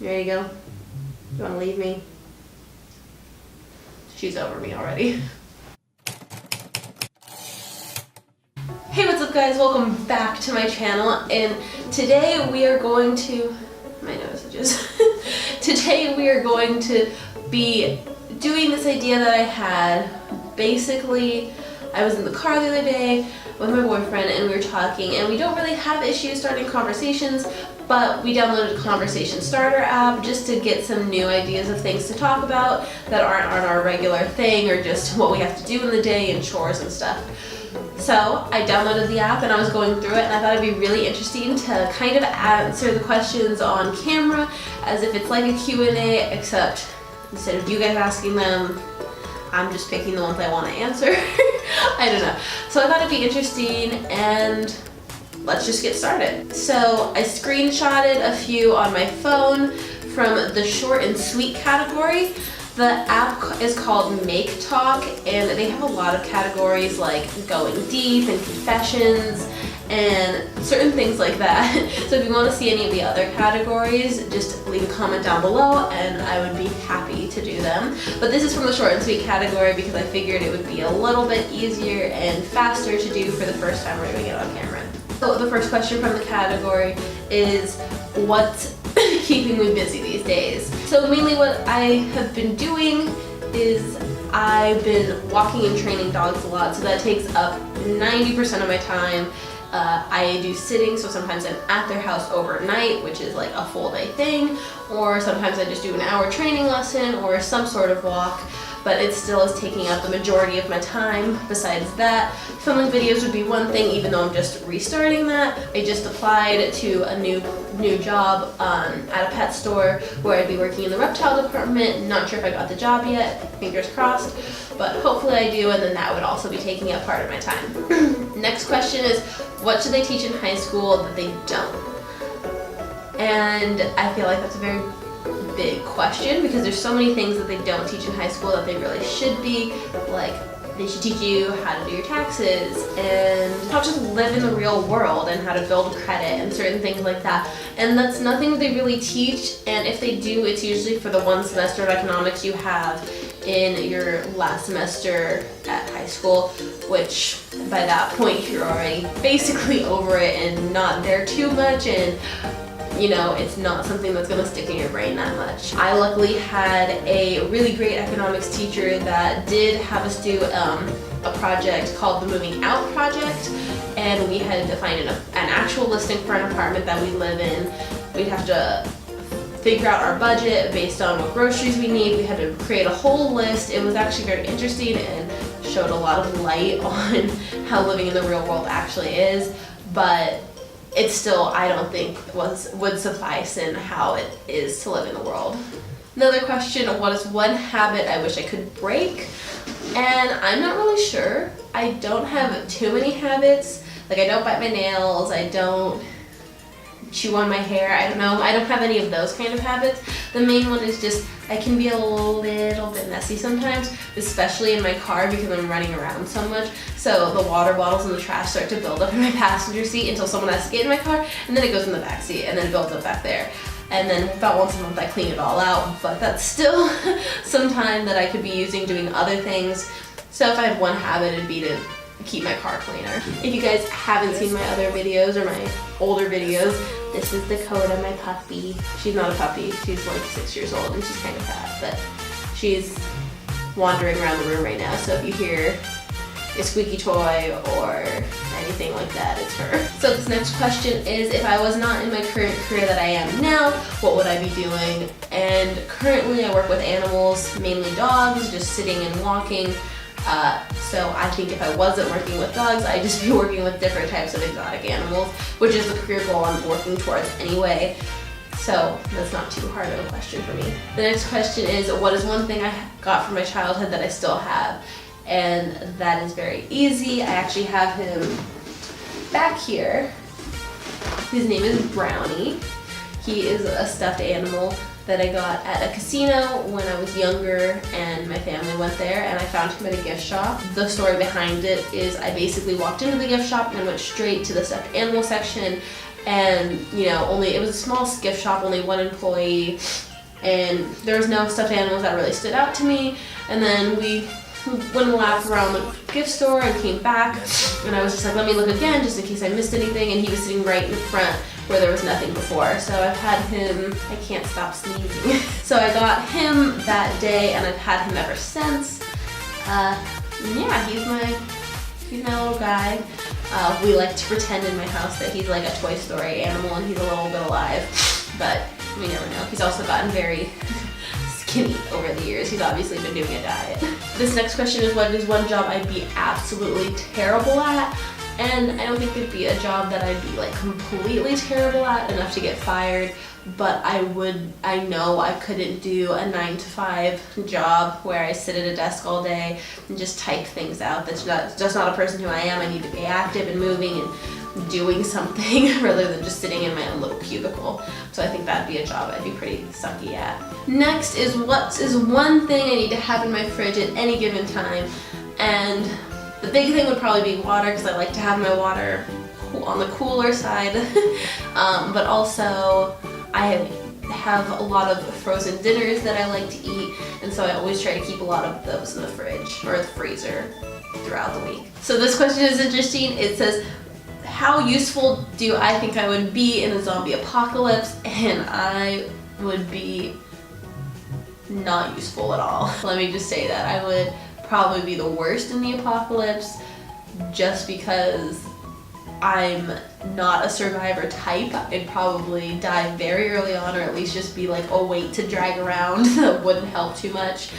There you go. You want to leave me? She's over me already. Hey, what's up guys? Welcome back to my channel, and today we are going to, my nose itches. Today we are going to be doing this idea that I had. Basically, I was in the car the other day with my boyfriend and we were talking, and we don't really have issues starting conversations, but we downloaded a conversation starter app just to get some new ideas of things to talk about that aren't on our regular thing, or just what we have to do in the day and chores and stuff. So I downloaded the app and I was going through it, and I thought it'd be really interesting to kind of answer the questions on camera as if it's like a Q&A, except instead of you guys asking them, I'm just picking the ones I want to answer. I don't know. So I thought it'd be interesting, and let's just get started. So I screenshotted a few on my phone from the short and sweet category. The app is called Make Talk, and they have a lot of categories like going deep and confessions and certain things like that. So if you want to see any of the other categories, just leave a comment down below and I would be happy to do them. But this is from the short and sweet category because I figured it would be a little bit easier and faster to do for the first time we're doing it on camera. So the first question from the category is, what's keeping me busy these days? So mainly what I have been doing is I've been walking and training dogs a lot, so that takes up 90% of my time. I do sitting, so sometimes I'm at their house overnight, which is like a full day thing, or sometimes I just do an hour training lesson or some sort of walk, but it still is taking up the majority of my time. Besides that, filming videos would be one thing, even though I'm just restarting that. I just applied to a new job at a pet store where I'd be working in the reptile department. Not sure if I got the job yet, fingers crossed, but hopefully I do, and then that would also be taking up part of my time. Next question is, what should they teach in high school that they don't? And I feel like that's a very big question because there's so many things that they don't teach in high school that they really should be. Like, they should teach you how to do your taxes and how to live in the real world and how to build credit and certain things like that. And that's nothing they really teach, and if they do, it's usually for the one semester of economics you have in your last semester at high school, which by that point you're already basically over it and not there too much, and you know, it's not something that's going to stick in your brain that much. I luckily had a really great economics teacher that did have us do a project called the Moving Out Project, and we had to find an actual listing for an apartment that we live in. We'd have to figure out our budget based on what groceries we need. We had to create a whole list. It was actually very interesting and showed a lot of light on how living in the real world actually is, but it still, I don't think, would suffice in how it is to live in the world. Another question, what is one habit I wish I could break? And I'm not really sure. I don't have too many habits. Like, I don't bite my nails, I don't chew on my hair, I don't know. I don't have any of those kind of habits. The main one is just, I can be a little bit messy sometimes, especially in my car because I'm running around so much. So the water bottles and the trash start to build up in my passenger seat until someone has to get in my car, and then it goes in the back seat, and then it builds up back there. And then about once a month I clean it all out, but that's still some time that I could be using doing other things. So if I had one habit, it'd be to keep my car cleaner. If you guys haven't seen my other videos or my older videos, this is Dakota, my puppy. She's not a puppy, she's like 6 years old and she's kind of fat, but she's wandering around the room right now, so if you hear a squeaky toy or anything like that, it's her. So this next question is, if I was not in my current career that I am now, what would I be doing? And currently I work with animals, mainly dogs, just sitting and walking. So I think if I wasn't working with dogs, I'd just be working with different types of exotic animals, which is the career goal I'm working towards anyway. So that's not too hard of a question for me. The next question is, what is one thing I got from my childhood that I still have? And that is very easy. I actually have him back here. His name is Brownie. He is a stuffed animal that I got at a casino when I was younger and my family went there, and I found him at a gift shop. The story behind it is I basically walked into the gift shop and went straight to the stuffed animal section and you know, it was a small gift shop, only one employee, and there was no stuffed animals that really stood out to me. And then we went and laughed around the gift store and came back, and I was just like, let me look again just in case I missed anything, and he was sitting right in front where there was nothing before. So I've had him, I can't stop sneezing. So I got him that day, and I've had him ever since. Yeah, he's my little guy. We like to pretend in my house that he's like a Toy Story animal and he's a little bit alive, but we never know. He's also gotten very skinny over the years. He's obviously been doing a diet. This next question is, what is one job I'd be absolutely terrible at? And I don't think it'd be a job that I'd be like completely terrible at enough to get fired, but I know I couldn't do a 9-to-5 job where I sit at a desk all day and just type things out. That's just not a person who I am. I need to be active and moving and doing something rather than just sitting in my own little cubicle. So I think that'd be a job I'd be pretty sucky at. Next is, what is one thing I need to have in my fridge at any given time? And the big thing would probably be water, because I like to have my water on the cooler side. But also I have a lot of frozen dinners that I like to eat, and so I always try to keep a lot of those in the fridge or the freezer throughout the week. So this question is interesting. It says, how useful do I think I would be in a zombie apocalypse? And I would be not useful at all. Let me just say that. I would probably be the worst in the apocalypse, just because I'm not a survivor type. I'd probably die very early on, or at least just be like a weight to drag around that wouldn't help too much.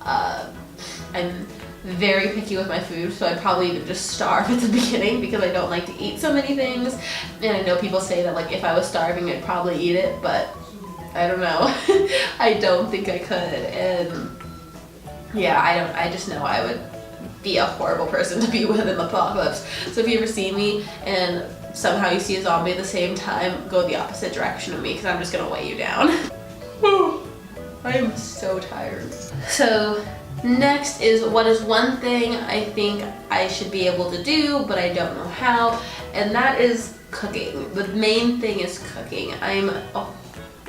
I'm very picky with my food, so I'd probably even just starve at the beginning because I don't like to eat so many things. And I know people say that like if I was starving I'd probably eat it, but I don't know. I don't think I could. And yeah, I just know I would be a horrible person to be with in the apocalypse. So if you ever see me and somehow you see a zombie at the same time, go the opposite direction of me, because I'm just gonna weigh you down. I am so tired. So next is, what is one thing I think I should be able to do but I don't know how? And that is cooking. The main thing is cooking. I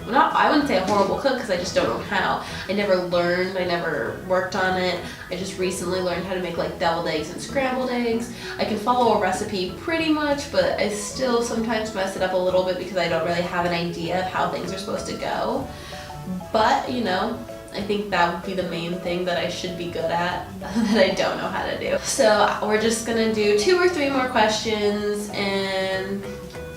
wouldn't say a horrible cook, because I just don't know how. I never learned, I never worked on it. I just recently learned how to make like deviled eggs and scrambled eggs. I can follow a recipe pretty much, but I still sometimes mess it up a little bit because I don't really have an idea of how things are supposed to go. But, you know, I think that would be the main thing that I should be good at that I don't know how to do. So we're just gonna do 2 or 3 more questions and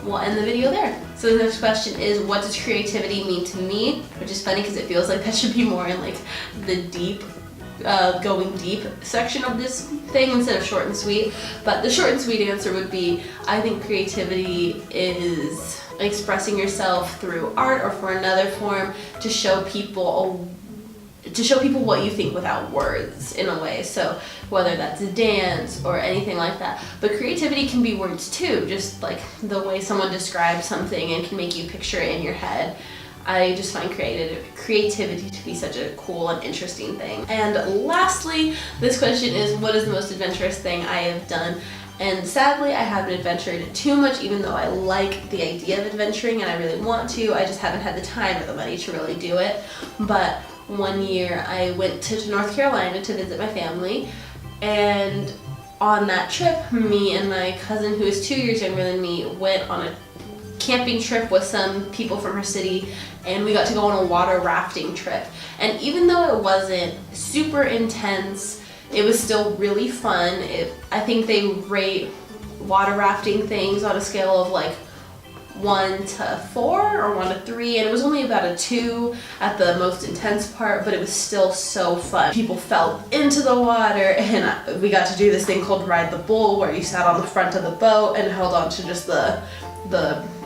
we'll end the video there. So the next question is, what does creativity mean to me? Which is funny because it feels like that should be more in like the deep, going deep section of this thing instead of short and sweet. But the short and sweet answer would be, I think creativity is expressing yourself through art or for another form to show people what you think without words, in a way. So whether that's dance or anything like that. But creativity can be words too, just like the way someone describes something and can make you picture it in your head. I just find creativity to be such a cool and interesting thing. And lastly, this question is, what is the most adventurous thing I have done? And sadly, I haven't adventured too much, even though I like the idea of adventuring and I really want to. I just haven't had the time or the money to really do it. But one year I went to North Carolina to visit my family, and on that trip, me and my cousin, who is 2 years younger than me, went on a camping trip with some people from her city, and we got to go on a water rafting trip. And even though it wasn't super intense, it was still really fun. I think they rate water rafting things on a scale of like 1 to 4 or 1 to 3, and it was only about a 2 at the most intense part, but it was still so fun. People fell into the water, and we got to do this thing called Ride the Bull, where you sat on the front of the boat and held on to just the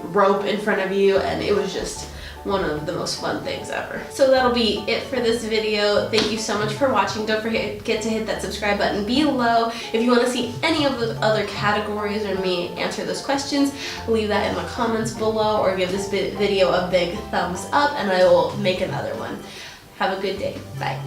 rope in front of you, and it was just one of the most fun things ever. So that'll be it for this video. Thank you so much for watching. Don't forget to hit that subscribe button below. If you want to see any of the other categories or me answer those questions, leave that in the comments below, or give this video a big thumbs up and I will make another one. Have a good day. Bye.